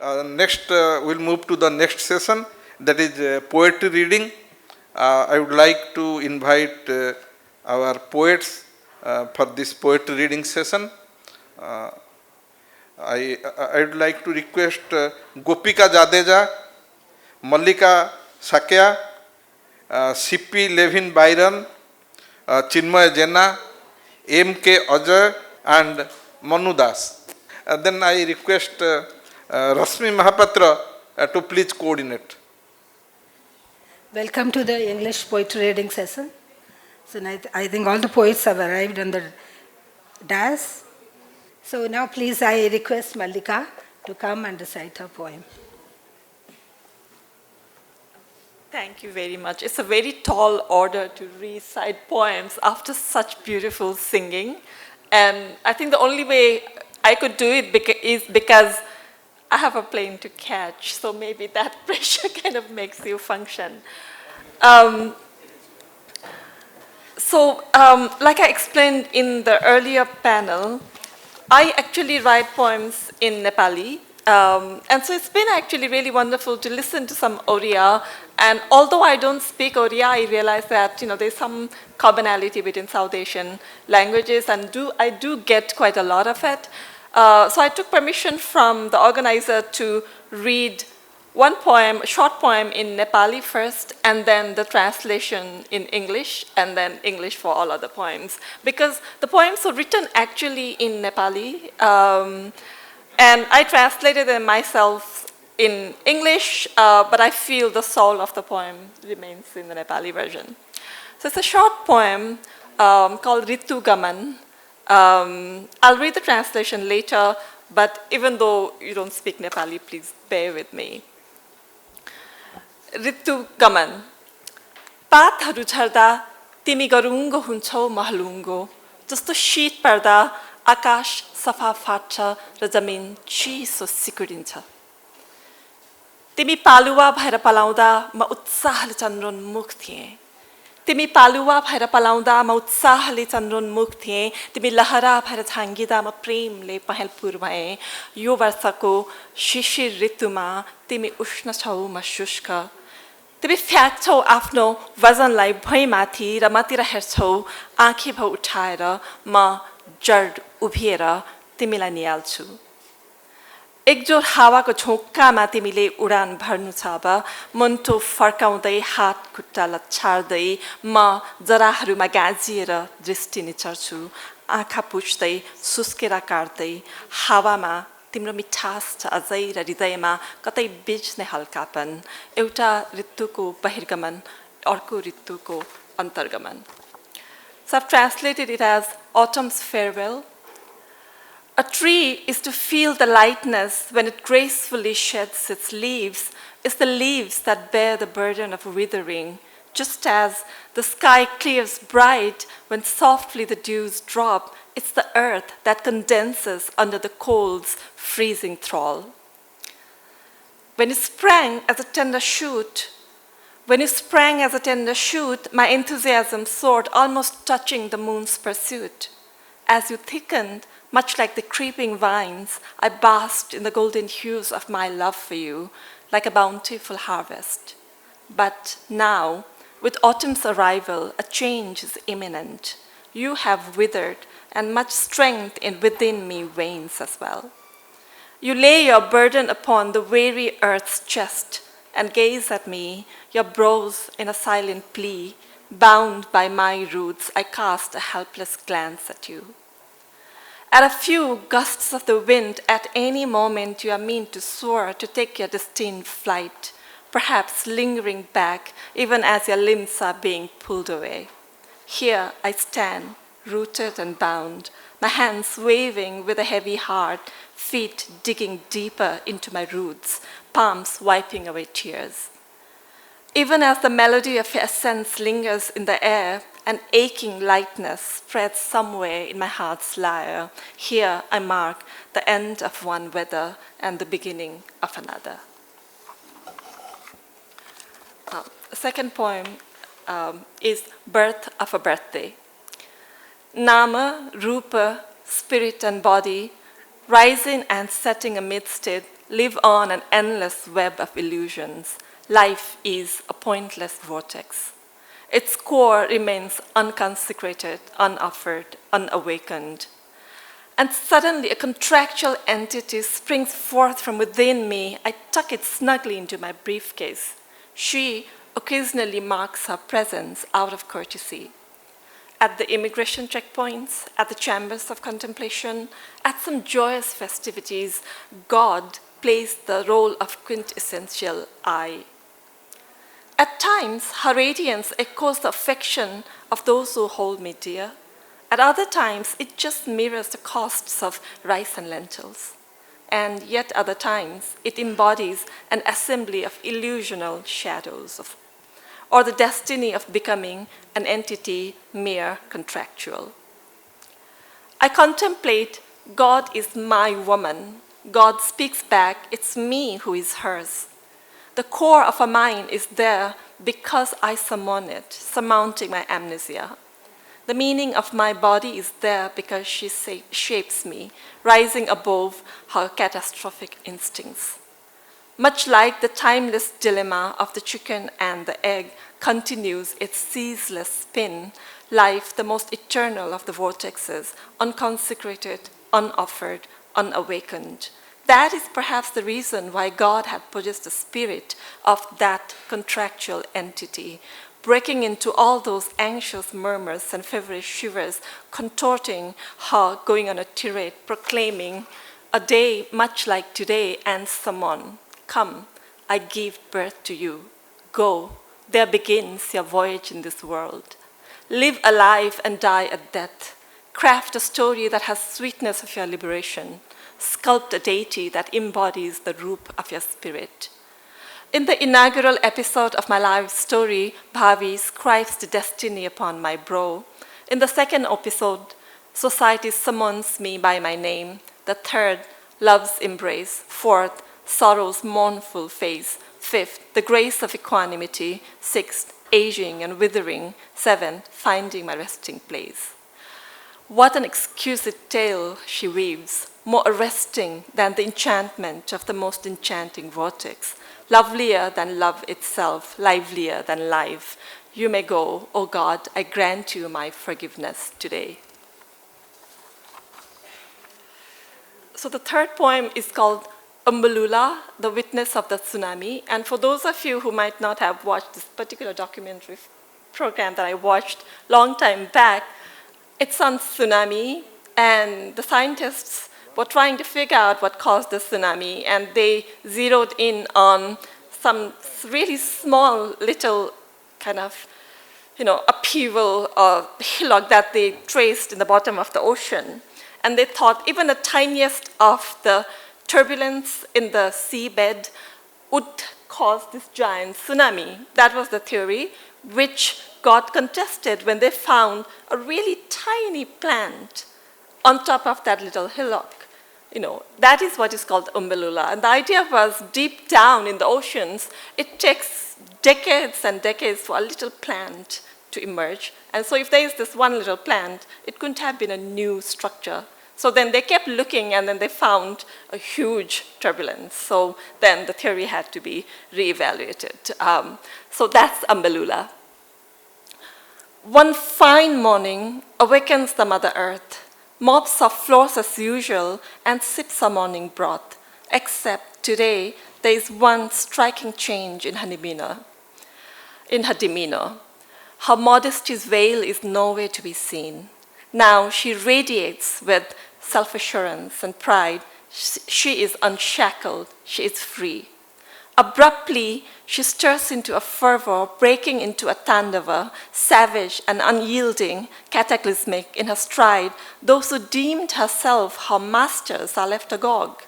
Next, we'll move to the next session, that is poetry reading. I would like to invite our poets for this poetry reading session. I would like to request Gopika Jadeja, Mallika Sakya, C.P. Levin Byron, Chinmay Jena, M.K. Ajay, and Manu Das. Then I request Rasmi Mahapatra to please coordinate. Welcome to the English poetry reading session. So I think all the poets have arrived on the dais. So now please I request Mallika to come and recite her poem. Thank you very much. It's a very tall order to recite poems after such beautiful singing. And I think the only way I could do it is because I have a plane to catch. So maybe that pressure kind of makes you function. Like I explained in the earlier panel, I actually write poems in Nepali. And so it's been actually really wonderful to listen to some Oriya. And although I don't speak Oriya, I realize that there's some commonality between South Asian languages, and I do get quite a lot of it. So I took permission from the organizer to read one poem, a short poem in Nepali first, and then the translation in English, and then English for all other poems. Because the poems were written actually in Nepali, and I translated them myself in English, but I feel the soul of the poem remains in the Nepali version. So it's a short poem called Ritu Gaman. I'll read the translation later, but even though you don't speak Nepali, please bear with me. ऋतु गमन पातहरू झर्दा तिमी गरुङ्गो हुन्छौ महलुङ्गो जस्तो शीत पर्दा आकाश सफा फाट्छ र जमिन चिसो सिकुडिन्छ तिमी पालुवा भएर पलाउँदा म उत्साहले चन्द्रोन्मुख थिएँ तिमी पालुवा भएर पलाउँदा म उत्साहले चन्द्रोन्मुख थिएँ तिमी लहरा भएर छाङ्गिदा म प्रेमले पहेँलपुर भएँ यो वर्षको शिशिर ऋतुमा तिमी उष्ण छौ म शुष्क तिमी फ्याँक्छौ आफ्नो वजनलाई भुइँमाथि र मतिर हेर्छौ आँखी भौ उठाएर म जड उभिएर तिमीलाई निहाल्छु एकजोर हावाको झोक्कामा तिमीले उडान भर्नु छ अब मुन्टो फर्काउँदै हात खुट्टा लछार्दै म जराहरूमा गाजिएर दृष्टि निचर्छु आँखा पुछ्दै सुस्केरा काट्दै हावामा तिम्रो मिठास छ अझै र हृदयमा कतै बिज्ने हल्कापन एउटा ऋतुको बहिर्गमन अर्को ऋतुको अन्तर्गमन So I've translated it as autumn's farewell. A tree is to feel the lightness when it gracefully sheds its leaves. It's the leaves that bear the burden of withering, just as the sky clears bright when softly the dews drop. It's the earth that condenses under the cold's freezing thrall. When you sprang as a tender shoot, my enthusiasm soared, almost touching the moon's pursuit. As you thickened, much like the creeping vines, I basked in the golden hues of my love for you, like a bountiful harvest. But now, with autumn's arrival, a change is imminent. You have withered, and much strength within me wanes as well. You lay your burden upon the weary earth's chest and gaze at me, your brows in a silent plea. Bound by my roots, I cast a helpless glance at you. At a few gusts of the wind, at any moment you are meant to soar, to take your destined flight, perhaps lingering back even as your limbs are being pulled away. Here I stand, rooted and bound, my hands waving with a heavy heart, feet digging deeper into my roots, palms wiping away tears. Even as the melody of your essence lingers in the air, an aching lightness spreads somewhere in my heart's lyre. Here I mark the end of one weather and the beginning of another. The second poem is Birth of a Birthday. Nama, Rupa, spirit and body, rising and setting amidst it, live on an endless web of illusions. Life is a pointless vortex. Its core remains unconsecrated, unoffered, unawakened. And suddenly a contractual entity springs forth from within me. I tuck it snugly into my briefcase. She occasionally marks her presence out of courtesy. At the immigration checkpoints, at the chambers of contemplation, at some joyous festivities, God plays the role of quintessential I. At times, her radiance echoes the affection of those who hold me dear. At other times, it just mirrors the costs of rice and lentils. And yet other times, it embodies an assembly of illusional shadows or the destiny of becoming an entity mere contractual. I contemplate, God is my woman. God speaks back, it's me who is hers. The core of her mind is there because I summon it, surmounting my amnesia. The meaning of my body is there because she shapes me, rising above her catastrophic instincts. Much like the timeless dilemma of the chicken and the egg continues its ceaseless spin, life, the most eternal of the vortexes, unconsecrated, unoffered, unawakened. That is perhaps the reason why God had possessed the spirit of that contractual entity, breaking into all those anxious murmurs and feverish shivers, contorting her, going on a tirade, proclaiming, a day much like today, and someone, come, I give birth to you. Go, there begins your voyage in this world. Live a life and die a death. Craft a story that has sweetness of your liberation. Sculpt a deity that embodies the root of your spirit. In the inaugural episode of my life story, Bhavi scribes the destiny upon my brow. In the second episode, society summons me by my name. The third, love's embrace. Fourth, sorrow's mournful face. Fifth, the grace of equanimity. Sixth, aging and withering. Seventh, finding my resting place. What an exquisite tale she weaves, more arresting than the enchantment of the most enchanting vortex, lovelier than love itself, livelier than life. You may go, O God, I grant you my forgiveness today. So the third poem is called Umbulula, the Witness of the Tsunami. And for those of you who might not have watched this particular documentary program that I watched long time back, it's on tsunami, and the scientists were trying to figure out what caused the tsunami, and they zeroed in on some really small little kind of, upheaval or hillock that they traced in the bottom of the ocean. And they thought even the tiniest of the turbulence in the seabed would cause this giant tsunami. That was the theory, which got contested when they found a really tiny plant on top of that little hillock. That is what is called Umbulula. And the idea was deep down in the oceans, it takes decades and decades for a little plant to emerge. And so if there is this one little plant, it couldn't have been a new structure. So then they kept looking, and then they found a huge turbulence. So then the theory had to be reevaluated. So that's Umbulula. One fine morning awakens the Mother Earth, mops her floors as usual, and sips her morning broth. Except today, there is one striking change in her demeanor. Her modesty's veil is nowhere to be seen. Now she radiates with self-assurance and pride. She is unshackled. She is free. Abruptly, she stirs into a fervor, breaking into a tandava, savage and unyielding, cataclysmic in her stride. Those who deemed herself her masters are left agog.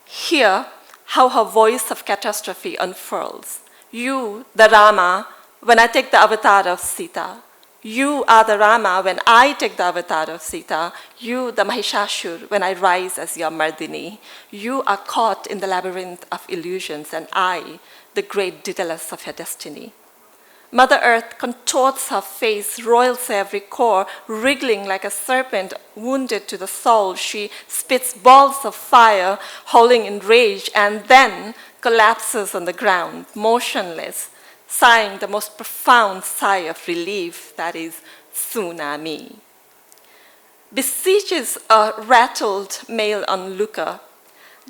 Hear how her voice of catastrophe unfurls. You, the Rama, when I take the avatar of Sita. You are the Rama when I take the avatar of Sita. You, the Mahishashur, when I rise as your Mardini. You are caught in the labyrinth of illusions, and I, the great Daedalus of your destiny. Mother Earth contorts her face, roils every core, wriggling like a serpent wounded to the soul. She spits balls of fire, howling in rage, and then collapses on the ground, motionless, sighing the most profound sigh of relief, that is, tsunami. Beseeches a rattled male onlooker.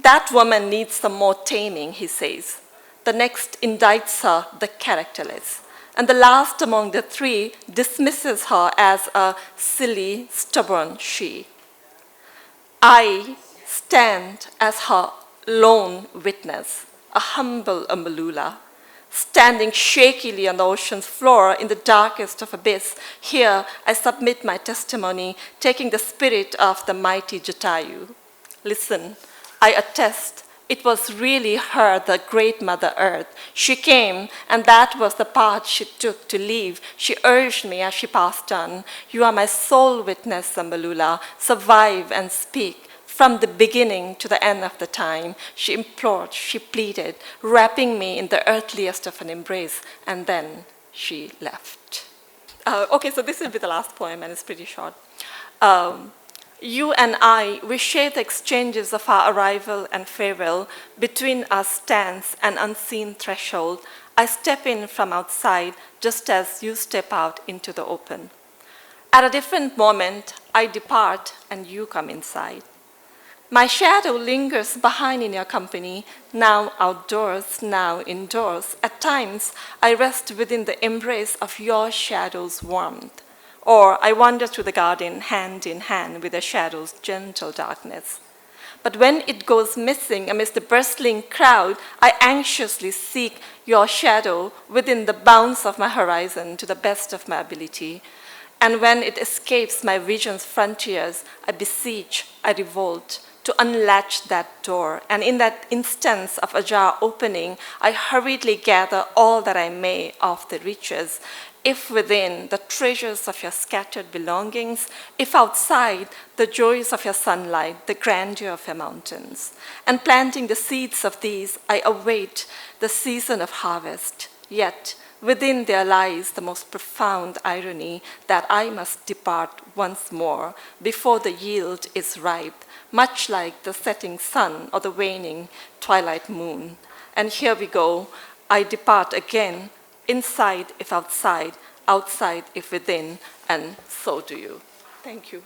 That woman needs some more taming, he says. The next indicts her, the characterless. And the last among the three dismisses her as a silly, stubborn she. I stand as her lone witness, a humble Umbulula, standing shakily on the ocean's floor in the darkest of abyss. Here I submit my testimony, taking the spirit of the mighty Jatayu. Listen, I attest it was really her, the great Mother Earth. She came, and that was the path she took to leave. She urged me as she passed on. You are my sole witness, Umbulula. Survive and speak. From the beginning to the end of the time, she implored, she pleaded, wrapping me in the earthliest of an embrace, and then she left. Okay, so this will be the last poem, and it's pretty short. You and I, we share the exchanges of our arrival and farewell. Between us stands an unseen threshold. I step in from outside, just as you step out into the open. At a different moment, I depart and you come inside. My shadow lingers behind in your company, now outdoors, now indoors. At times, I rest within the embrace of your shadow's warmth. Or I wander through the garden hand in hand with the shadow's gentle darkness. But when it goes missing amidst the bustling crowd, I anxiously seek your shadow within the bounds of my horizon to the best of my ability. And when it escapes my vision's frontiers, I beseech, I revolt, to unlatch that door. And in that instance of ajar opening, I hurriedly gather all that I may of the riches. If within, the treasures of your scattered belongings, if outside, the joys of your sunlight, the grandeur of your mountains. And planting the seeds of these, I await the season of harvest. Yet, within there lies the most profound irony that I must depart once more before the yield is ripe, much like the setting sun or the waning twilight moon. And here we go, I depart again, inside if outside, outside if within, and so do you. Thank you.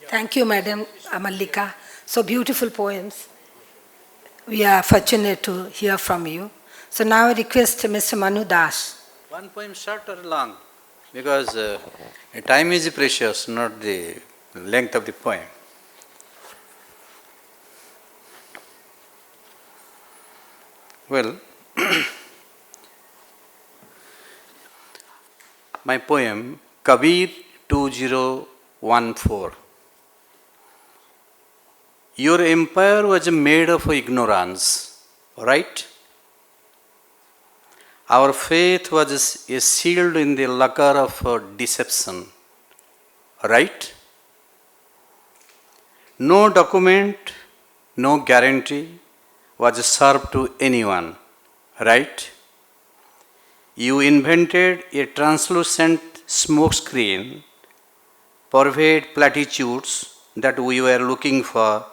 Thank you, Madam Mallika. So beautiful poems. We are fortunate to hear from you. So now I request Mr. Manu Das. One poem short or long? Because time is precious, not the length of the poem. Well, my poem, Kabir 2014. Your empire was made of ignorance, right? Our faith was sealed in the lacquer of deception, right? No document, no guarantee was served to anyone, right? You invented a translucent smokescreen, purveyed platitudes that we were looking for,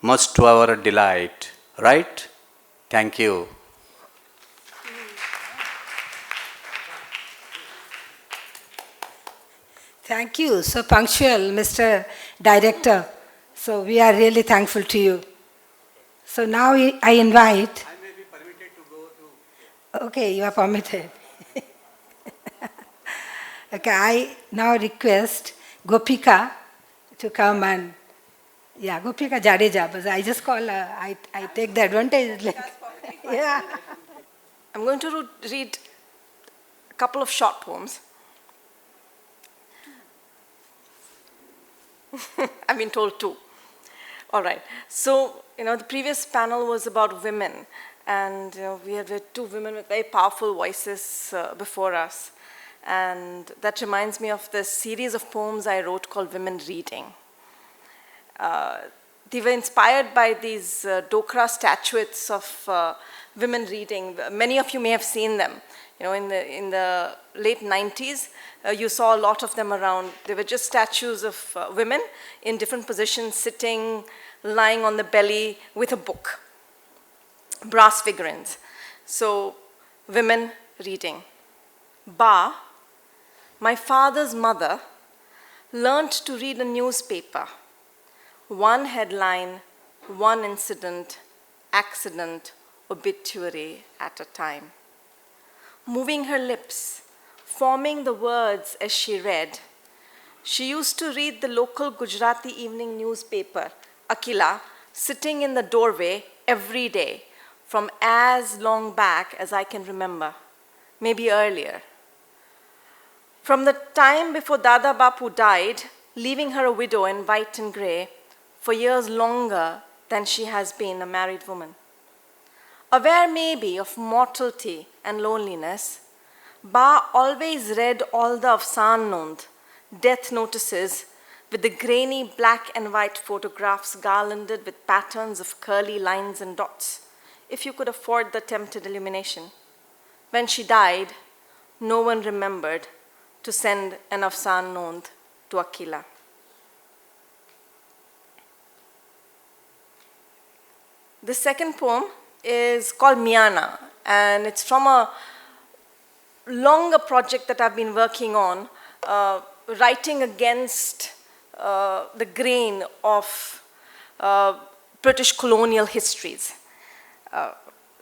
much to our delight, right? Thank you. Thank you. So punctual, Mr. Director. So we are really thankful to you. So now I invite. I may be permitted to go to. Okay, you are permitted. Okay, I now request Gopika to come and, yeah, Gopika Jadeja, but I just call her, I take the advantage. Like, yeah. I'm going to read a couple of short poems. I've been told two. All right. So, the previous panel was about women. And we had two women with very powerful voices before us. And that reminds me of this series of poems I wrote called Women Reading. they were inspired by these Dokra statuettes of women reading. Many of you may have seen them. You know, in the late 90s, you saw a lot of them around. They were just statues of women in different positions, sitting, lying on the belly with a book, brass figurines. So, women reading. Ba, my father's mother, learned to read a newspaper. One headline, one incident, accident, obituary at a time. Moving her lips, forming the words as she read, she used to read the local Gujarati evening newspaper, Akila, sitting in the doorway every day, from as long back as I can remember, maybe earlier. From the time before Dada Bapu died, leaving her a widow in white and grey, for years longer than she has been a married woman. Aware maybe of mortality and loneliness, Ba always read all the Afsan-Nond, death notices, with the grainy black and white photographs garlanded with patterns of curly lines and dots, if you could afford the tempted illumination. When she died, no one remembered to send an Afsan-Nond to Akila. The second poem is called Miana, and it's from a longer project that I've been working on, writing against the grain of British colonial histories.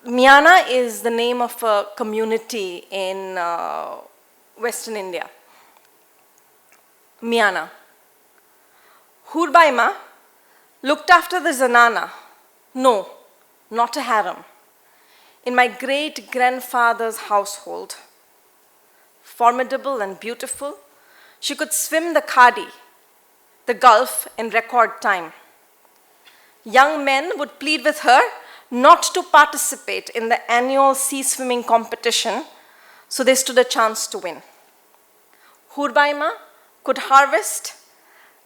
Miana is the name of a community in Western India. Miana. Hurbaima looked after the zanana. No, not a harem. In my great-grandfather's household, formidable and beautiful, she could swim the Khadi, the Gulf, in record time. Young men would plead with her not to participate in the annual sea swimming competition, so they stood a chance to win. Hurbaima could harvest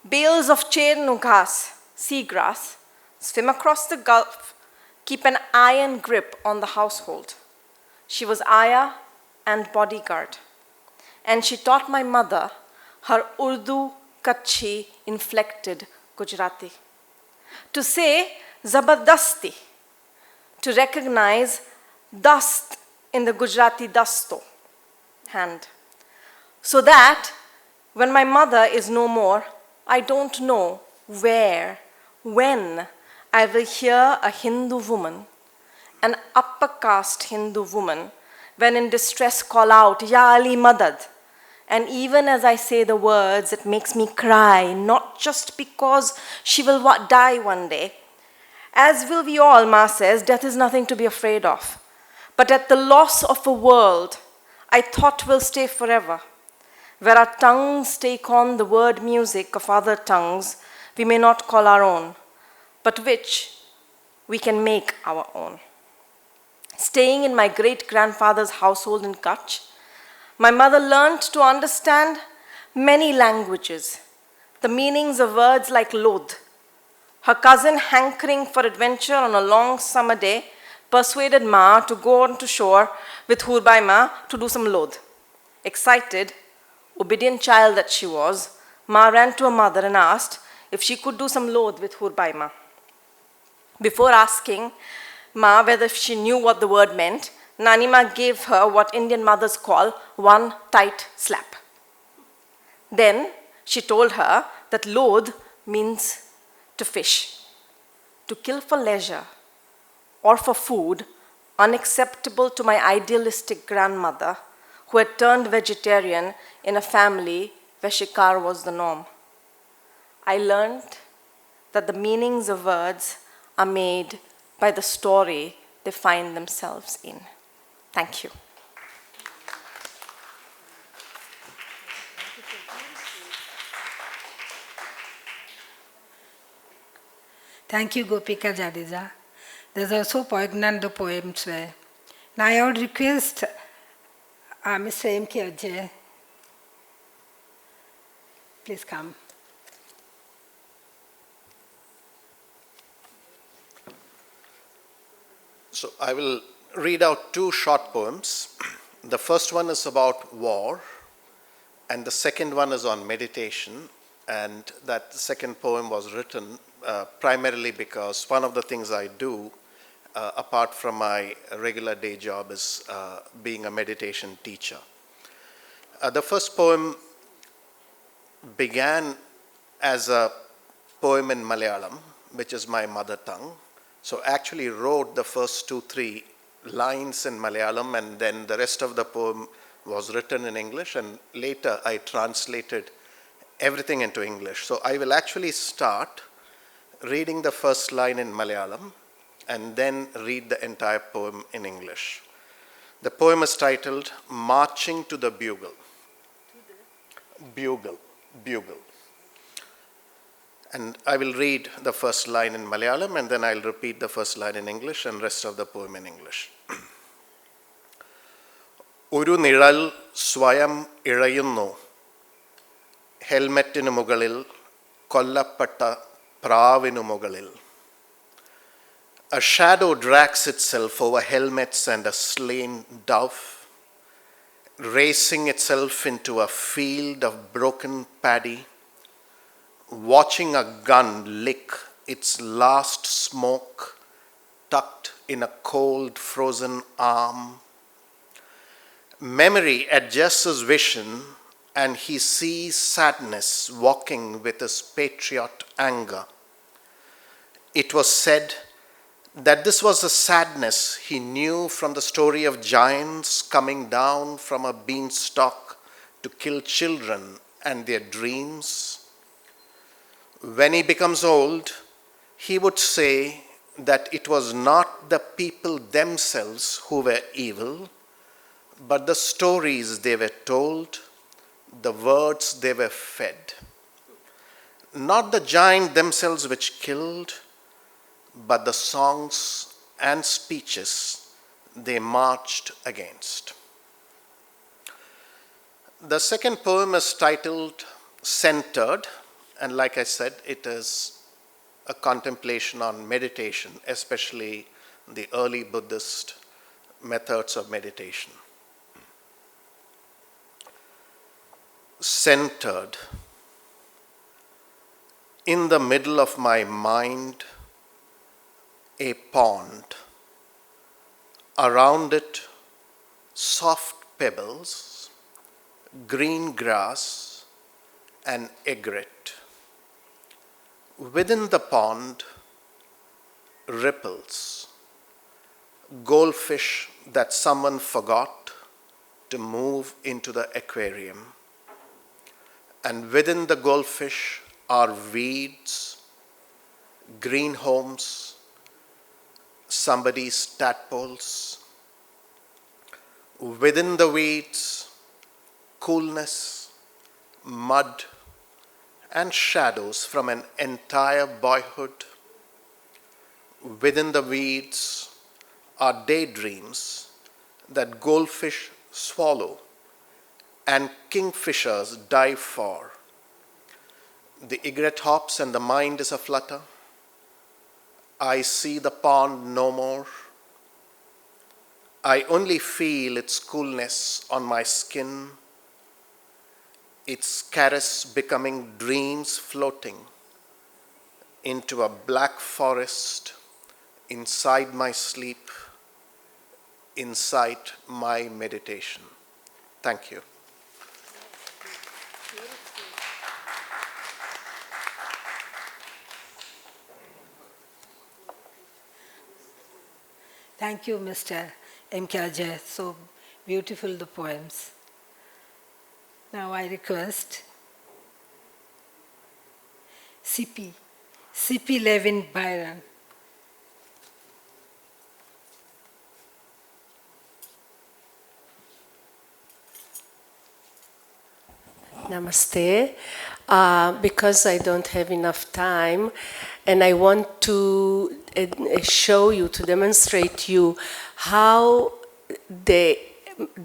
bales of chernu ghas, seagrass, swim across the Gulf, keep an iron grip on the household. She was ayah and bodyguard. And she taught my mother her Urdu, Kutchi, inflected Gujarati. To say Zabardasti, to recognize dust in the Gujarati dasto, hand. So that when my mother is no more, I don't know where, when I will hear a Hindu woman, an upper caste Hindu woman, when in distress call out, Ya Ali Madad. And even as I say the words, it makes me cry, not just because she will die one day. As will we all, Ma says, death is nothing to be afraid of. But at the loss of a world I thought will stay forever, where our tongues take on the word music of other tongues we may not call our own, but which we can make our own. Staying in my great-grandfather's household in Kutch, my mother learned to understand many languages, the meanings of words like lodh. Her cousin, hankering for adventure on a long summer day, persuaded Ma to go on to shore with Hurbaima to do some lodh. Excited, obedient child that she was, Ma ran to her mother and asked if she could do some lodh with Hurbaima. Before asking Ma whether she knew what the word meant, Nanima gave her what Indian mothers call one tight slap. Then she told her that lodh means to fish, to kill for leisure or for food, unacceptable to my idealistic grandmother who had turned vegetarian in a family where shikar was the norm. I learned that the meanings of words are made by the story they find themselves in. Thank you. Thank you, Gopika Jadeja. Those are so poignant, the poems were. Now I would request Mr. M.K. Ajay, please come. So I will read out two short poems. The first one is about war, and the second one is on meditation. And that second poem was written primarily because one of the things I do, apart from my regular day job, is being a meditation teacher. The first poem began as a poem in Malayalam, which is my mother tongue. So I actually wrote the first 2-3 lines in Malayalam, and then the rest of the poem was written in English, and later I translated everything into English. So I will actually start reading the first line in Malayalam and then read the entire poem in English. The poem is titled Marching to the Bugle. Bugle. And I will read the first line in Malayalam, and then I'll repeat the first line in English and rest of the poem in English. ഒരു നിഴൽ സ്വയം ഇഴയുന്നു ഹെൽമെറ്റിനു മുകളിൽ കൊല്ലപ്പെട്ട പ്രാവിനു മുകളിൽ. A shadow drags itself over helmets and a slain dove, racing itself into a field of broken paddy, watching a gun lick its last smoke tucked in a cold frozen arm. Memory adjusts his vision, and he sees sadness walking with his patriot anger. It was said that this was the sadness he knew from the story of giants coming down from a beanstalk to kill children and their dreams. When he becomes old, he would say that it was not the people themselves who were evil, but the stories they were told, the words they were fed. Not the giant themselves which killed, but the songs and speeches they marched against. The second poem is titled Centered, and like I said, it is a contemplation on meditation, especially the early Buddhist methods of meditation. Centered. In the middle of my mind, a pond. Around it, soft pebbles, green grass, and egret. Within the pond, ripples, goldfish that someone forgot to move into the aquarium. And within the goldfish are weeds, green homes, somebody's tadpoles. Within the weeds, coolness, mud, and shadows from an entire boyhood. Within the weeds are daydreams that goldfish swallow and kingfishers dive for. The egret hops and the mind is aflutter. I see the pond no more. I only feel its coolness on my skin, its caress becoming dreams floating into a black forest inside my sleep, inside my meditation. Thank you. Thank you, Mr. M.K. Ajay. So beautiful, the poems. Now I request C.P. Levin Byron. Namaste. Because I don't have enough time, and I want to show you, to demonstrate you how the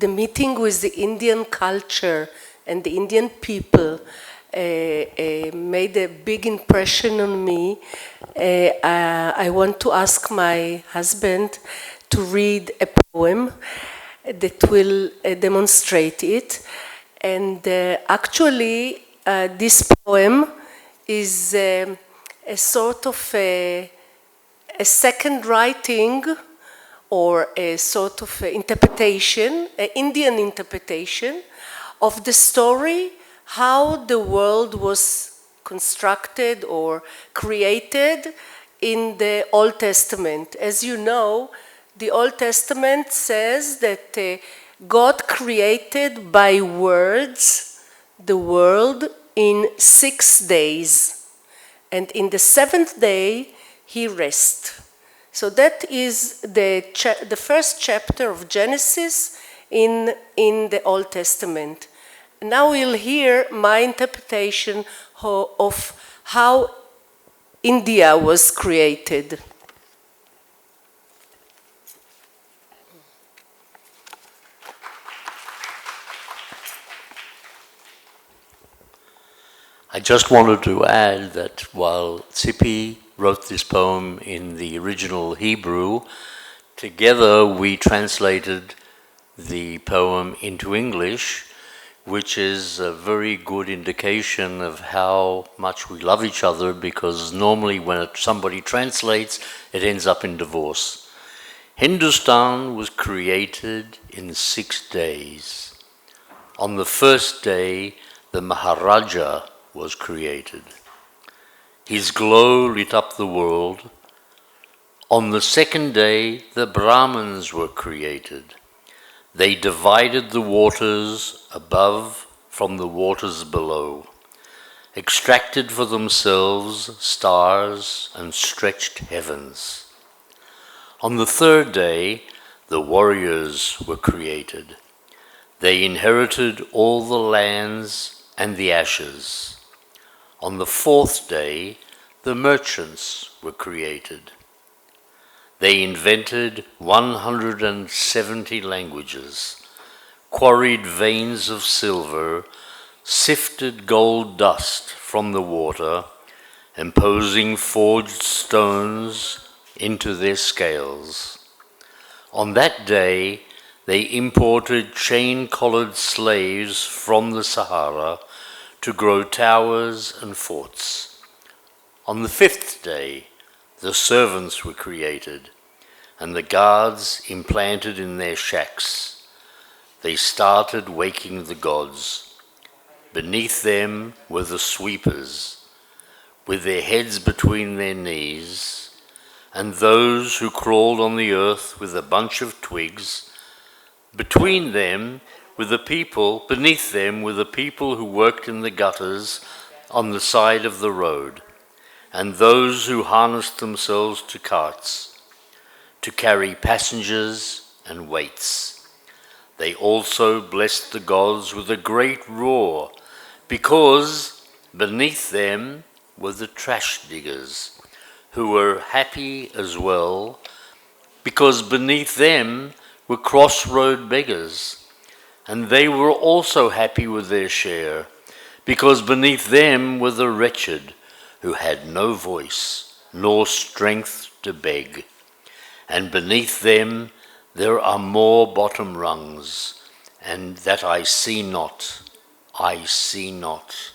meeting with the Indian culture and the Indian people made a big impression on me. I want to ask my husband to read a poem that will demonstrate it. And actually, this poem is a sort of a second writing or a sort of interpretation, an Indian interpretation of the story how the world was constructed or created in the Old Testament. As you know, the Old Testament says that God created by words the world in 6 days, and in the 7th day he rested. So that is the first chapter of Genesis in the Old Testament. Now we'll hear my interpretation of how India was created. I just wanted to add that while Tzipi wrote this poem in the original Hebrew, together we translated the poem into English, which is a very good indication of how much we love each other, because normally when somebody translates, it ends up in divorce. Hindustan was created in 6 days. On the first day, the Maharaja was created. His glow lit up the world. On the second day, the Brahmins were created. They divided the waters above from the waters below, extracted for themselves stars and stretched heavens. On the third day, the warriors were created. They inherited all the lands and the ashes. On the fourth day, the merchants were created. They invented 170 languages, quarried veins of silver, sifted gold dust from the water, imposing forged stones into their scales. On that day, they imported chain-collared slaves from the Sahara to grow towers and forts. On the fifth day, the servants were created, and the guards implanted in their shacks. They started waking the gods. Beneath them were the sweepers, with their heads between their knees, and those who crawled on the earth with a bunch of twigs. Between them were the people, beneath them were the people who worked in the gutters on the side of the road, and those who harnessed themselves to carts to carry passengers and weights. They also blessed the gods with a great roar, because beneath them were the trash diggers, who were happy as well, because beneath them were crossroad beggars, and they were also happy with their share, because beneath them were the wretched, who had no voice nor strength to beg. And beneath them there are more bottom rungs, and that I see not, I see not.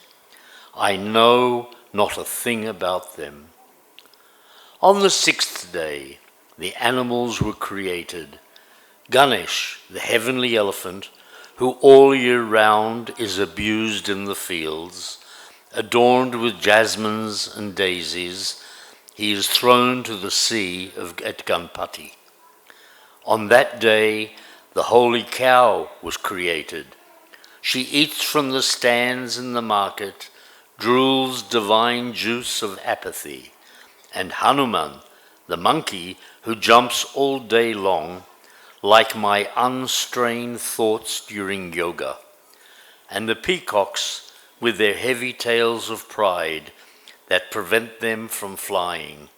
I know not a thing about them. On the sixth day, the animals were created. Ganesh, the heavenly elephant, who all year round is abused in the fields, adorned with jasmines and daisies, he is thrown to the sea at Ganpati. On that day, the holy cow was created. She eats from the stands in the market, drools divine juice of apathy. And Hanuman, the monkey who jumps all day long, like my unstrained thoughts during yoga. And the peacocks with their heavy tails of pride that prevent them from flying,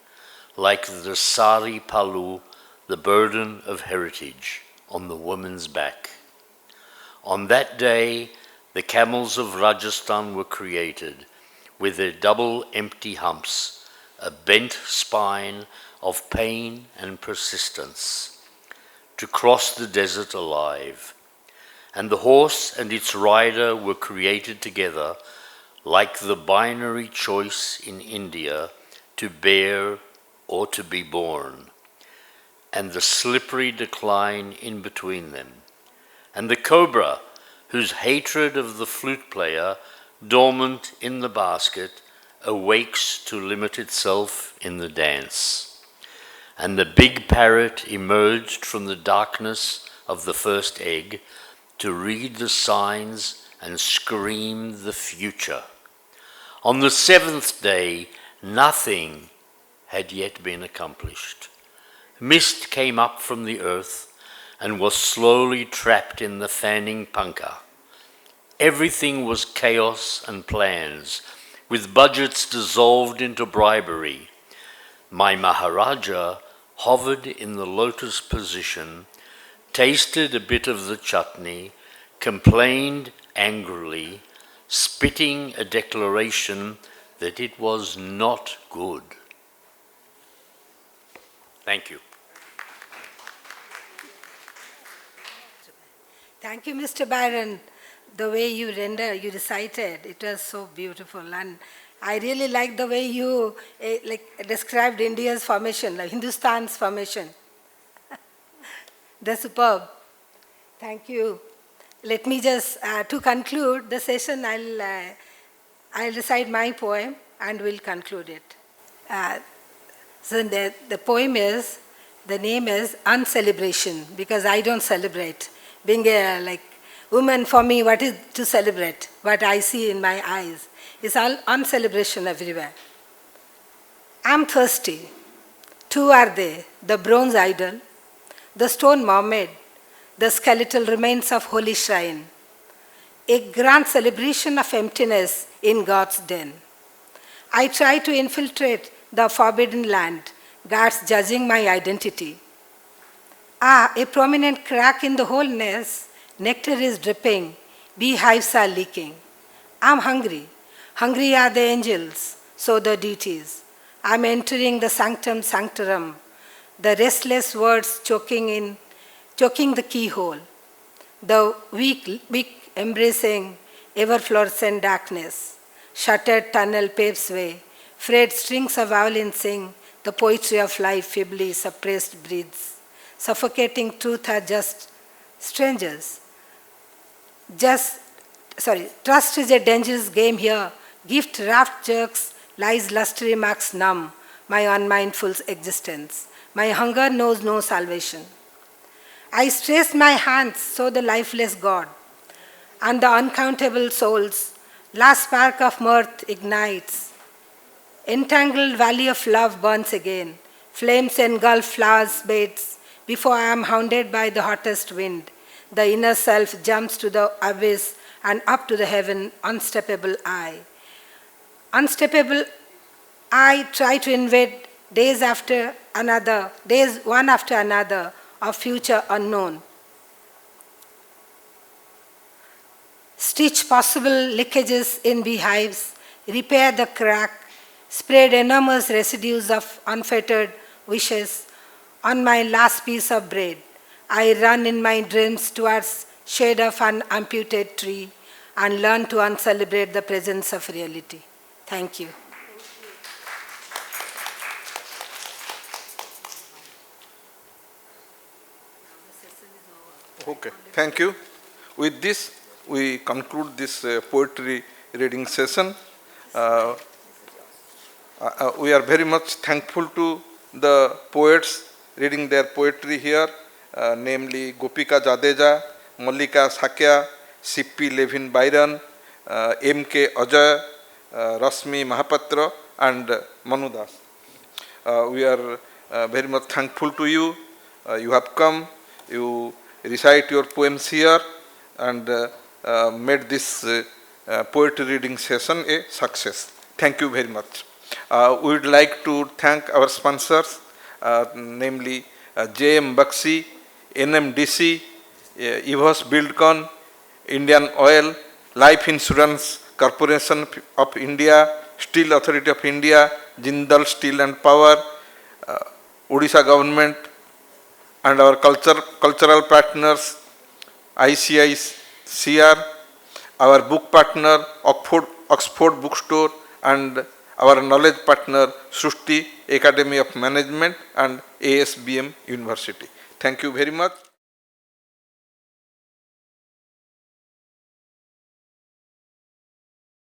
like the Sari Palu, the burden of heritage, on the woman's back. On that day, the camels of Rajasthan were created, with their double empty humps, a bent spine of pain and persistence. to cross the desert alive. And the horse and its rider were created together, like the binary choice in India to bear or to be born, and the slippery decline in between them. And the cobra, whose hatred of the flute player, dormant in the basket, awakes to limit itself in the dance. And the big parrot emerged from the darkness of the first egg to read the signs and scream the future. On the seventh day, nothing had yet been accomplished. Mist came up from the earth and was slowly trapped in the fanning panka. Everything was chaos and plans, with budgets dissolved into bribery. My Maharaja hovered in the lotus position, tasted a bit of the chutney, complained angrily, spitting a declaration that it was not good. Thank you. Thank you, Mr. Byron. The way you recited, it was so beautiful. And I really like the way you described India's formation, like Hindustan's formation. That's superb. Thank you. Let me just, to conclude the session, I'll recite my poem and we'll conclude it. So the poem is, the name is Uncelebration, because I don't celebrate. Being a woman, for me, what is to celebrate? What I see in my eyes is all uncelebration everywhere. I'm thirsty. Two are they, the bronze idol, the stone mermaid, the skeletal remains of holy shrine, a grand celebration of emptiness in God's den. I try to infiltrate the forbidden land, guards judging my identity. A prominent crack in the wholeness, nectar is dripping, beehives are leaking. I'm hungry. Hungry are the angels, so the deities. I'm entering the sanctum sanctorum, the restless words choking the keyhole, the weak embracing ever-fluorescent darkness. Shuttered tunnel paves way, frayed strings of violins sing the poetry of life, feebly suppressed breathes. Suffocating truth are just strangers. Trust is a dangerous game here. Gift raft jerks, lies lustre remarks numb my unmindful existence. My hunger knows no salvation. I stretch my hands so the lifeless God and the uncountable souls, last spark of mirth ignites. Entangled valley of love burns again. Flames engulf flowers' beds. Before I am hounded by the hottest wind, the inner self jumps to the abyss and up to the heaven, unsteppable I. Unsteppable I try to invade days one after another, of future unknown. Stitch possible leakages in beehives, repair the crack, spread enormous residues of unfettered wishes on my last piece of bread. I run in my dreams towards shade of an amputated tree and learn to uncelebrate the presence of reality. Thank you. Okay, thank you. With this, we conclude this poetry reading session. We are very much thankful to the poets reading their poetry here, namely Gopika Jadeja, Mallika Sakya, C.P. Levin Byron, M.K. Ajay, Rasmi Mahapatra, and Manu Das. We are very much thankful to you. You have come, you recite your poems here, and made this poetry reading session a success. Thank you very much. We would like to thank our sponsors, namely J.M. Baxi, NMDC, EVOS Buildcon, Indian Oil, Life Insurance Corporation of India, Steel Authority of India, Jindal Steel and Power, Odisha Government, and our cultural partners, ICICR, our book partner, Oxford Bookstore, and our knowledge partner, Srushti Academy of Management and ASBM University. Thank you very much.